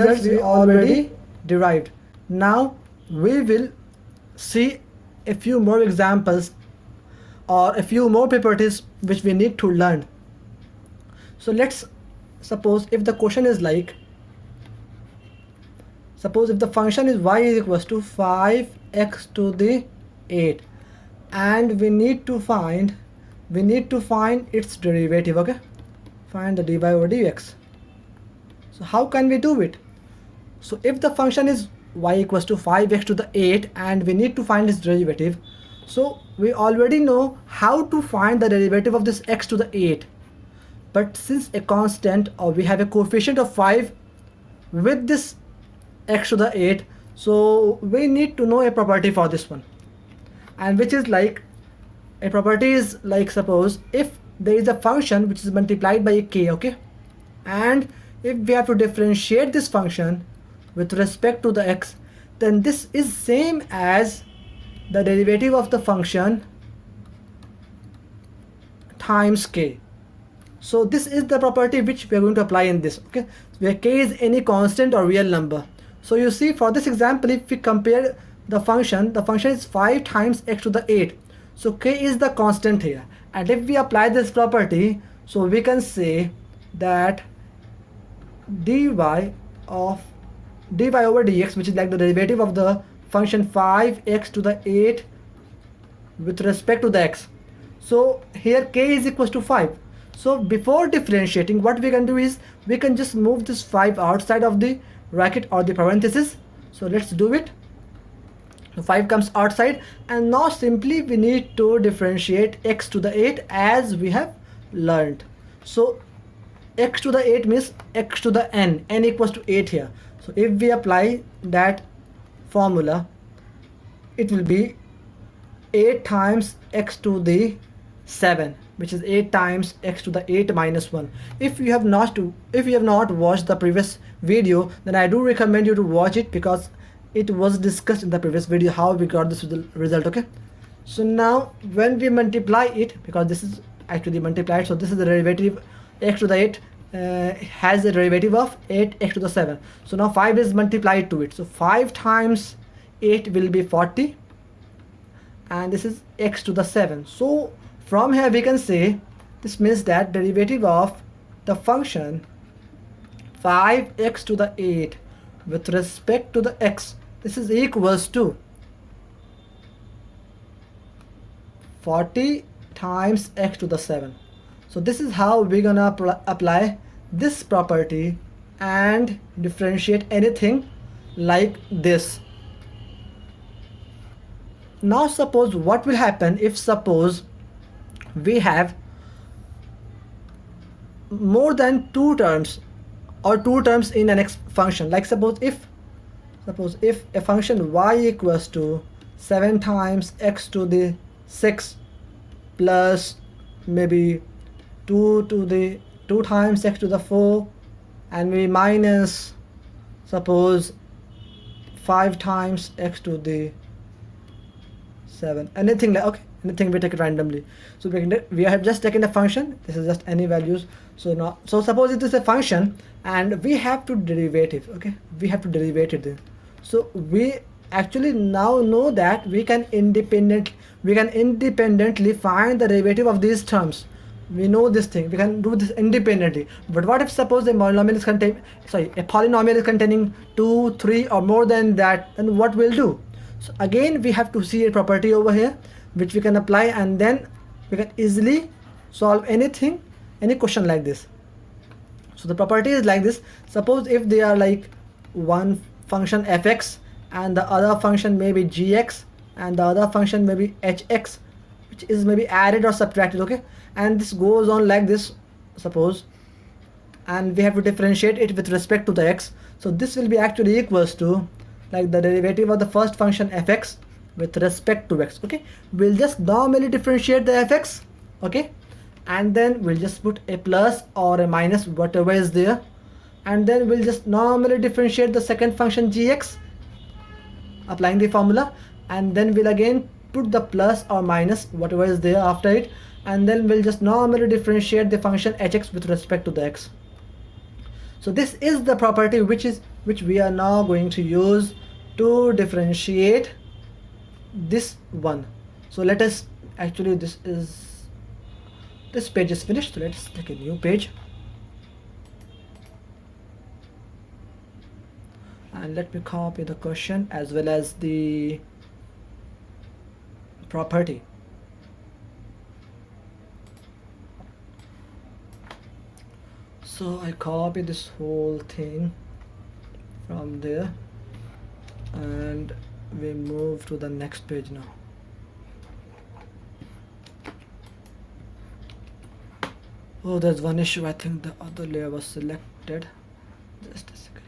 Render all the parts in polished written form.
results we already derived. Now we will see a few more examples or a few more properties which we need to learn. So let's suppose if the question is like, suppose if the function is y is equals to 5x to the 8 and we need to find its derivative. Okay, find the dy over dx. So how can we do it? So if the function is y equals to 5x to the 8 and we need to find its derivative, so we already know how to find the derivative of this x to the 8. But since a constant, or we have a coefficient of 5 with this x to the 8, so we need to know a property for this one, and which is like, a property is like, suppose if there is a function which is multiplied by a k, okay, and if we have to differentiate this function with respect to the x, then this is same as the derivative of the function times k. So this is the property which we are going to apply in this, okay, where k is any constant or real number. So you see, for this example, if we compare the function is 5 times x to the 8, so k is the constant here, and if we apply this property, so we can say that dy over dx, which is like the derivative of the function 5x to the 8 with respect to the x. So here k is equals to 5. So before differentiating, what we can do is we can just move this 5 outside of the bracket or the parenthesis. So let's do it. So 5 comes outside, and now simply we need to differentiate x to the 8 as we have learned. So x to the 8 means x to the n equals to 8 here. So if we apply that formula, it will be 8 times x to the 7, which is 8 times x to the 8 minus 1. If you have not watched the previous video, then I do recommend you to watch it, because it was discussed in the previous video how we got this result. Okay, so now when we multiply it, because this is actually multiplied, so this is the derivative, x to the 8 has a derivative of 8x to the 7. So now 5 is multiplied to it, so 5 times 8 will be 40, and this is x to the 7. So from here we can say, this means that derivative of the function 5x to the 8 with respect to the x, this is equals to 40 times x to the 7. So this is how we're gonna apply this property and differentiate anything like this. Now suppose what will happen if, suppose we have more than two terms or two terms in an x function. Like suppose if a function y equals to 7 times x to the 6 plus maybe 2 times x to the 4 and maybe minus, suppose 5 times x to the 7, anything like, okay, anything we take it randomly. So we have just taken a function, this is just any values. So now, so suppose it is a function and we have to derivative, okay, we have to derivative this. So we actually now know that we can independently find the derivative of these terms. We know this thing, we can do this independently. But what if suppose a polynomial is containing 2, 3 or more than that, then what we'll do? So again we have to see a property over here which we can apply, and then we can easily solve any question like this. So the property is like this. Suppose if they are like one function fx and the other function may be gx and the other function may be hx, which is maybe added or subtracted, okay, and this goes on like this, suppose, and we have to differentiate it with respect to the x. So this will be actually equals to like the derivative of the first function fx with respect to x. Okay, we'll just normally differentiate the fx, okay, and then we'll just put a plus or a minus, whatever is there, and then we'll just normally differentiate the second function gx applying the formula, and then we'll again put the plus or minus, whatever is there after it, and then we'll just normally differentiate the function hx with respect to the x. So this is the property which we are now going to use to differentiate this one. So let us actually, this page is finished, so let's take a new page. And let me copy the question as well as the property. So I copy this whole thing from there and we move to the next page now. Oh, there's one issue. I think the other layer was selected. Just a second.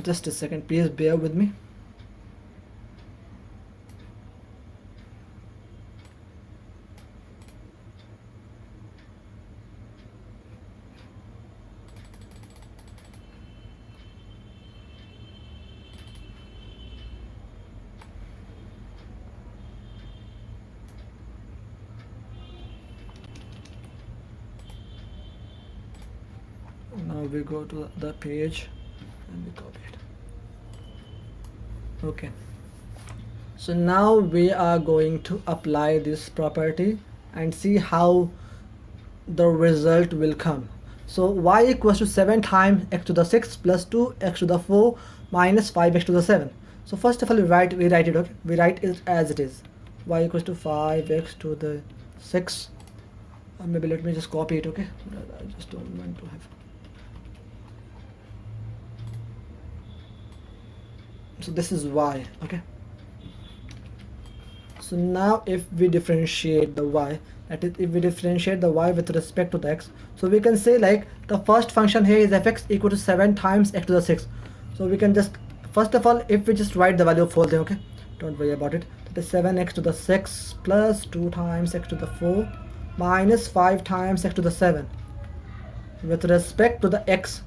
Just a second, please bear with me. Now we go to the page and we copy it. Okay, so now we are going to apply this property and see how the result will come. So y equals to 7 times x to the 6 plus 2x to the 4 minus 5x to the 7. So first of all we write it, okay, we write it as it is. Y equals to 5x to the 6. Maybe let me just copy it, okay, I just don't want to have. So this is y, okay. So now if we differentiate the y, that is if we differentiate the y with respect to the x, so we can say like the first function here is fx equal to 7 times x to the 6. So we can just, first of all, if we just write the value of 4 there, okay, don't worry about it, that is 7x to the 6 plus 2 times x to the 4 minus 5 times x to the 7 with respect to the x.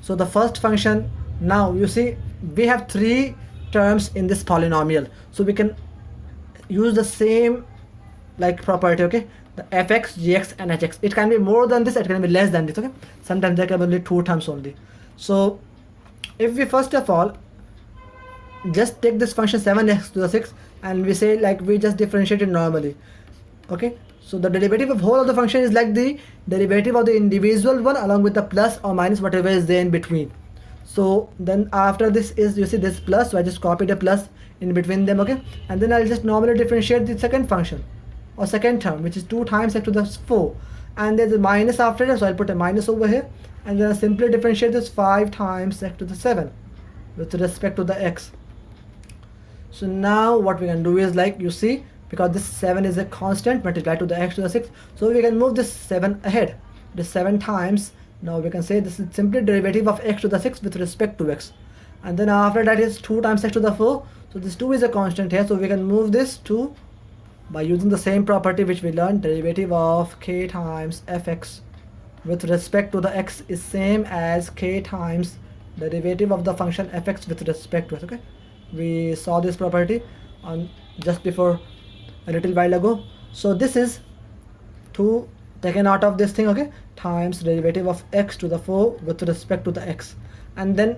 So the first function, now you see we have 3 terms in this polynomial, so we can use the same like property, okay, the fx, gx and hx. It can be more than this, it can be less than this, okay, sometimes there can be only 2 terms only. So if we first of all just take this function 7x to the 6 and we say like we just differentiate it normally, okay, so the derivative of whole of the function is like the derivative of the individual one along with the plus or minus whatever is there in between. So then after this is, you see this plus, so I just copied a plus in between them, okay, and then I'll just normally differentiate the second function or second term, which is 2 times x to the 4, and there's a minus after it, so I'll put a minus over here, and then I'll simply differentiate this 5 times x to the 7 with respect to the x. So now what we can do is, like you see, because this 7 is a constant multiplied to the x to the 6, so we can move this 7 ahead, this 7 times. Now we can say this is simply derivative of x to the 6 with respect to x, and then after that is 2 times x to the 4, so this 2 is a constant here, so we can move this to, by using the same property which we learned, derivative of k times fx with respect to the x is same as k times derivative of the function fx with respect to x, okay. We saw this property on just before a little while ago. So this is 2 taken out of this thing, okay, times derivative of x to the 4 with respect to the x, and then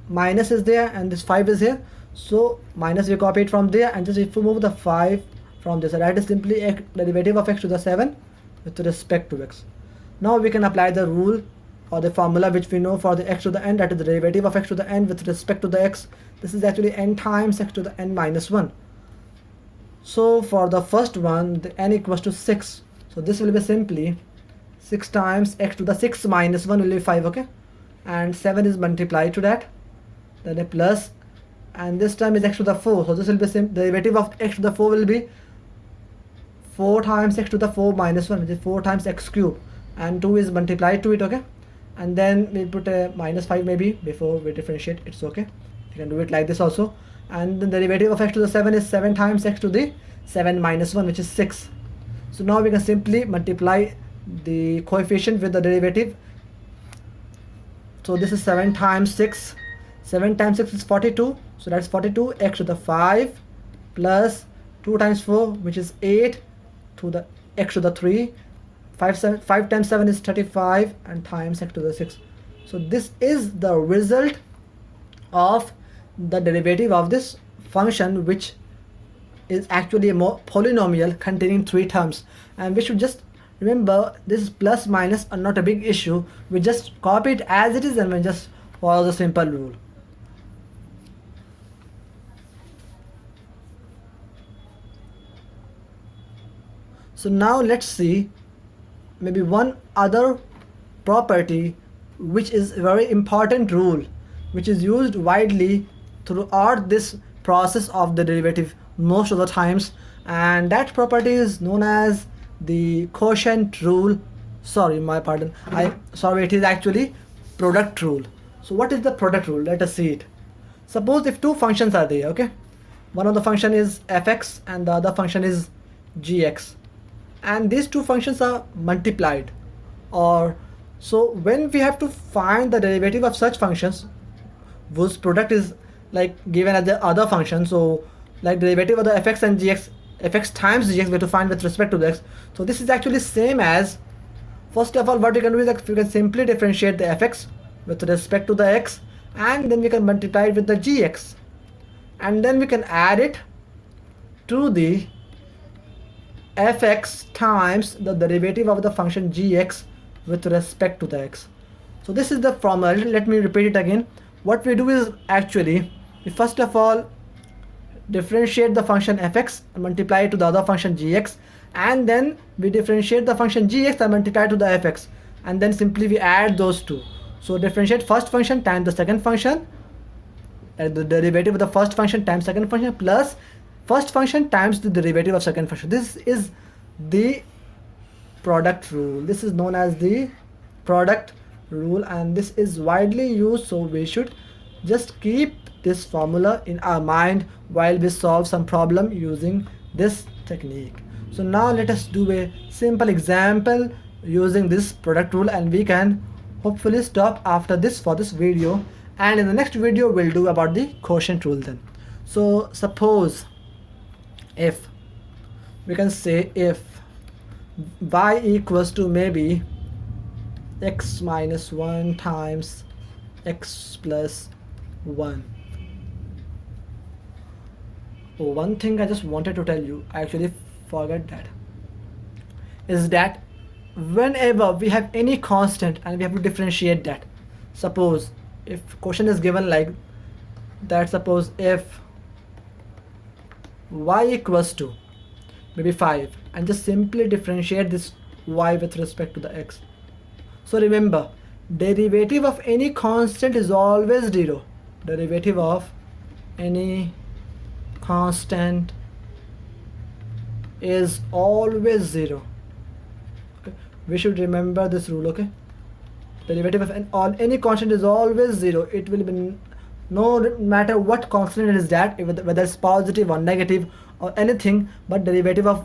minus is there and this 5 is here, so minus we copy it from there, and just if we move the 5 from this, so that is simply x, derivative of x to the 7 with respect to x. Now we can apply the rule or the formula which we know for the x to the n, that is the derivative of x to the n with respect to the x. This is actually n times x to the n minus 1. So for the first one, the n equals to 6, so this will be simply 6 times x to the 6 minus 1 will be 5, okay, and 7 is multiplied to that, then a plus, and this time is x to the 4, so this will be derivative of x to the 4 will be 4 times x to the 4 minus 1, which is 4 times x cube, and 2 is multiplied to it, okay, and then we put a minus 5 maybe before we differentiate, it's okay, you can do it like this also, and the derivative of x to the 7 is 7 times x to the 7 minus 1, which is 6. So now we can simply multiply the coefficient with the derivative, so this is 7 times 6, 7 times 6 is 42, so that's 42 x to the 5 plus 2 times 4, which is 8 to the x to the 3, 5 times 7 is 35 and times x to the 6. So this is the result of the derivative of this function, which is actually a polynomial containing 3 terms. And we should just remember this is plus minus are not a big issue. We just copy it as it is and we just follow the simple rule. So now let's see maybe one other property which is a very important rule which is used widely throughout this process of the derivative most of the times, and that property is known as the quotient rule. Sorry, my pardon, it is actually product rule. So what is the product rule? Let us see it. Suppose if two functions are there, okay, one of the function is fx and the other function is gx, and these two functions are multiplied, or so when we have to find the derivative of such functions whose product is like given as the other function, so like derivative of the fx and gx, fx times gx we have to find with respect to the x. So this is actually same as, first of all what we can do is that we can simply differentiate the fx with respect to the x, and then we can multiply it with the gx, and then we can add it to the fx times the derivative of the function gx with respect to the x. So this is the formula. Let me repeat it again. What we do is actually we first of all differentiate the function fx and multiply it to the other function gx, and then we differentiate the function gx and multiply it to the fx, and then simply we add those two. So differentiate first function times the second function, and the derivative of the first function times second function plus first function times the derivative of second function. This is the product rule. This is known as the product rule, and this is widely used, so we should just keep this formula in our mind while we solve some problem using this technique. So now let us do a simple example using this product rule, and we can hopefully stop after this for this video, and in the next video we'll do about the quotient rule then. So suppose if we can say if y equals to maybe x minus 1 times x plus 1. Oh, one thing I just wanted to tell you, I actually forgot that, is that whenever we have any constant and we have to differentiate that, suppose if question is given like that, suppose if y equals to maybe 5, and just simply differentiate this y with respect to the x. So remember, derivative of any constant is always 0. Derivative of any constant is always 0. Okay? We should remember this rule, okay? Derivative of any constant is always 0. It will be no matter what constant it is, that whether it's positive or negative or anything, but derivative of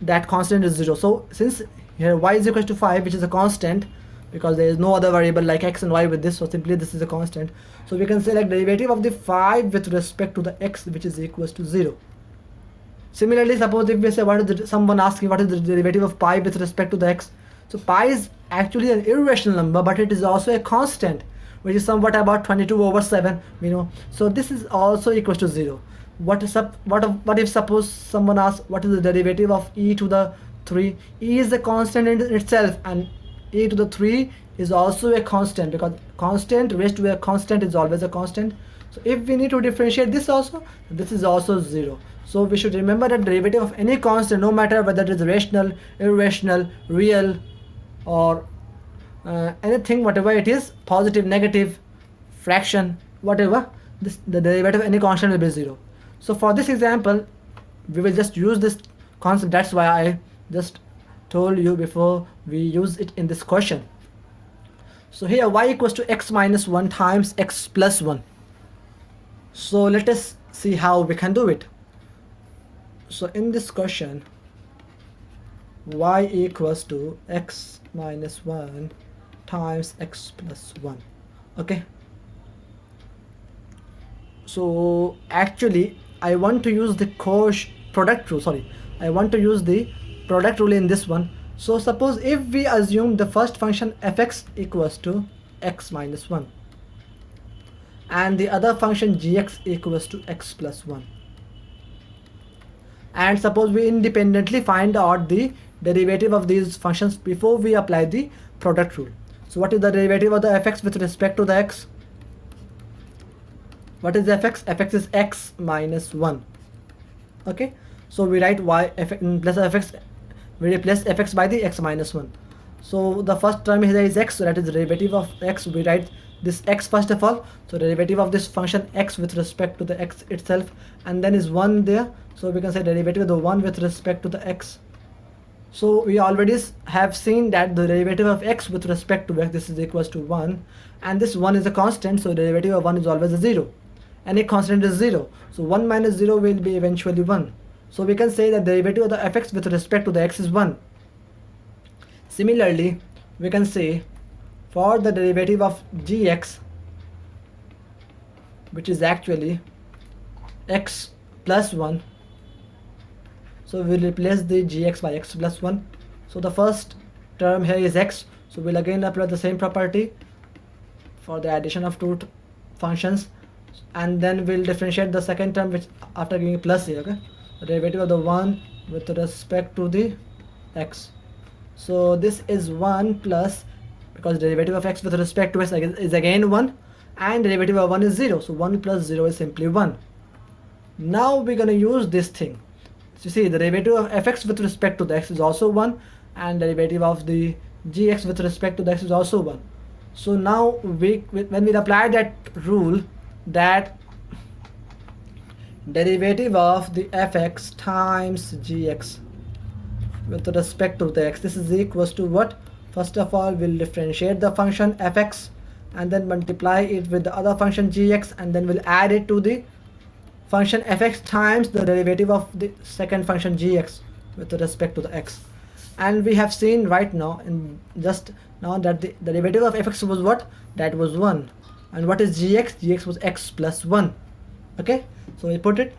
that constant is 0. So since here y is equal to 5, which is a constant, because there is no other variable like x and y with this, so simply this is a constant, so we can say like derivative of the 5 with respect to the x, which is equals to 0. Similarly, suppose if we say someone asks me what is the derivative of pi with respect to the x, so pi is actually an irrational number, but it is also a constant, which is somewhat about 22/7, you know. So this is also equals to 0. What if suppose someone asks what is the derivative of e to the 3? E is a constant in itself, and e to the 3 is also a constant, because constant raised to a constant is always a constant. So if we need to differentiate this also, this is also 0. So we should remember that derivative of any constant, no matter whether it is rational, irrational, real, or anything, whatever it is, positive, negative, fraction, whatever, the derivative of any constant will be 0. So for this example we will just use this concept. That's why I just told you before we use it in this question. So here y equals to x minus 1 times x plus 1. So let us see how we can do it. So in this question, y equals to x minus 1 times x plus 1. Okay, so actually I want to use the product rule. I want to use the product rule in this one. So suppose if we assume the first function fx equals to x minus 1 and the other function gx equals to x plus 1, and suppose we independently find out the derivative of these functions before we apply the product rule. So what is the derivative of the fx with respect to the x? What is fx? Fx is x minus 1. Okay, so we write y plus fx, we replace fx by the x minus 1. So the first term here is x, so that is the derivative of x. We write this x first of all, so derivative of this function x with respect to the x itself, and then is 1 there, so we can say derivative of the 1 with respect to the x. So we already have seen that the derivative of x with respect to x, this is equals to 1, and this 1 is a constant, so derivative of 1 is always a 0. Any constant is 0, so 1 minus 0 will be eventually 1. So we can say that the derivative of the fx with respect to the x is 1. Similarly, we can say for the derivative of gx, which is actually x plus 1, so we'll replace the gx by x plus 1. So the first term here is x, so we'll again apply the same property for the addition of two functions, and then we'll differentiate the second term, which after giving plus here, okay, the derivative of the 1 with respect to the x. So this is 1 plus, because derivative of x with respect to x is again 1, and derivative of 1 is 0, so 1 plus 0 is simply 1. Now we're going to use this thing. So you see, the derivative of fx with respect to the x is also 1, and derivative of the gx with respect to the x is also 1. So now when we apply that rule, that derivative of the fx times gx with respect to the x, this is equals to what? First of all, we'll differentiate the function fx and then multiply it with the other function gx, and then we'll add it to the function fx times the derivative of the second function gx with respect to the x. And we have seen right now, in just now, that the derivative of fx was what? That was 1. And what is gx? Gx was x plus 1. Okay, so we put it,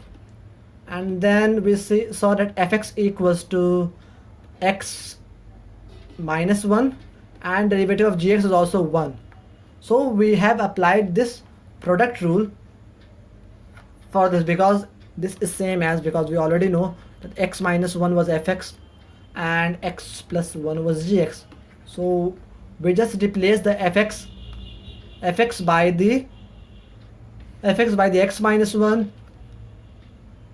and then we saw that fx equals to x minus 1, and derivative of gx is also 1. So we have applied this product rule for this, because this is same as, because we already know that x minus 1 was fx and x plus 1 was gx. So we just replace the fx by the x minus 1,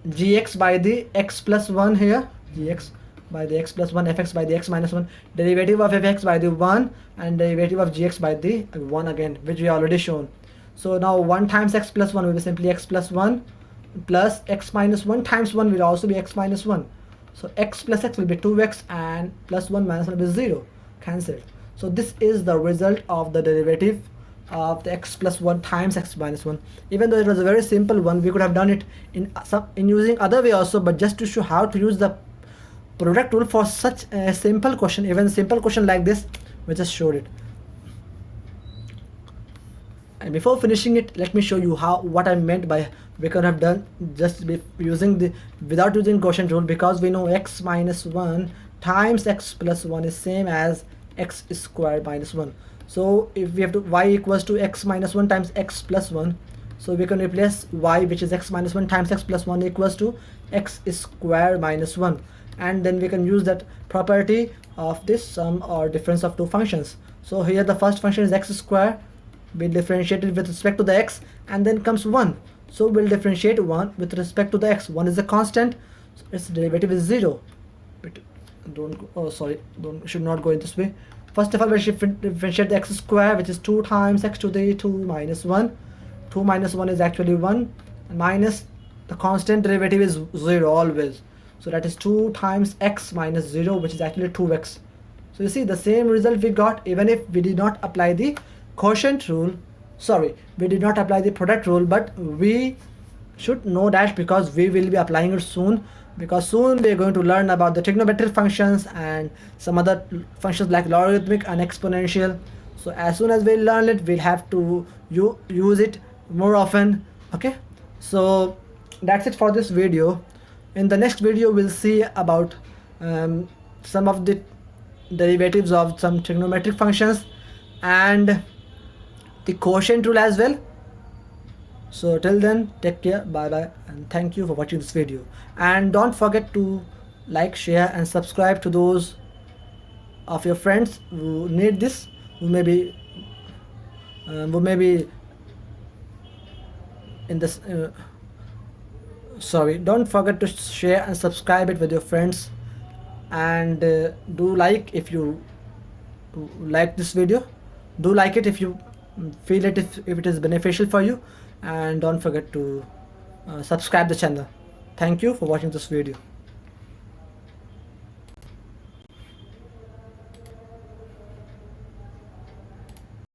gx by the x plus 1 here, gx by the x plus 1, fx by the x minus 1, derivative of fx by the 1, and derivative of gx by the 1 again, which we already shown. So now 1 times x plus 1 will be simply x plus 1, plus x minus 1 times 1 will also be x minus 1. So x plus x will be 2x, and plus 1 minus 1 will be 0, cancelled. So this is the result of the derivative of the x plus 1 times x minus 1. Even though it was a very simple one, we could have done it in using other way also, but just to show how to use the product rule for such a simple question, even simple question like this, we just showed it. And before finishing it, let me show you what I meant by we could have done just using without using quotient rule, because we know x minus 1 times x plus 1 is same as x squared minus 1. So if we have to y equals to x minus 1 times x plus 1, so we can replace y, which is x minus 1 times x plus 1, equals to x squared minus 1, and then we can use that property of this sum or difference of two functions. So here the first function is x squared, we differentiate it with respect to the x, and then comes 1. So we'll differentiate 1 with respect to the x. 1 is a constant, so its derivative is 0. But should not go in this way. First of all, we should differentiate the x square, which is 2 times x to the 2 minus 1. 2 minus 1 is actually 1, and minus the constant derivative is 0 always. So that is 2 times x minus 0, which is actually 2x. So you see the same result we got even if we did not apply the quotient rule. Sorry, we did not apply the product rule, but we should know that because we will be applying it soon, because soon we are going to learn about the trigonometric functions and some other functions like logarithmic and exponential. So as soon as we learn it, we'll have to use it more often. Okay, so that's it for this video. In the next video, we'll see about some of the derivatives of some trigonometric functions, and the quotient rule as well. So till then, take care, bye bye, and thank you for watching this video. And don't forget to like, share and subscribe to those of your friends who need this, who may be in this sorry, don't forget to share and subscribe it with your friends, and do like if you like this video. Do like it if you feel it, if it is beneficial for you, and don't forget to subscribe the channel. Thank you for watching this video.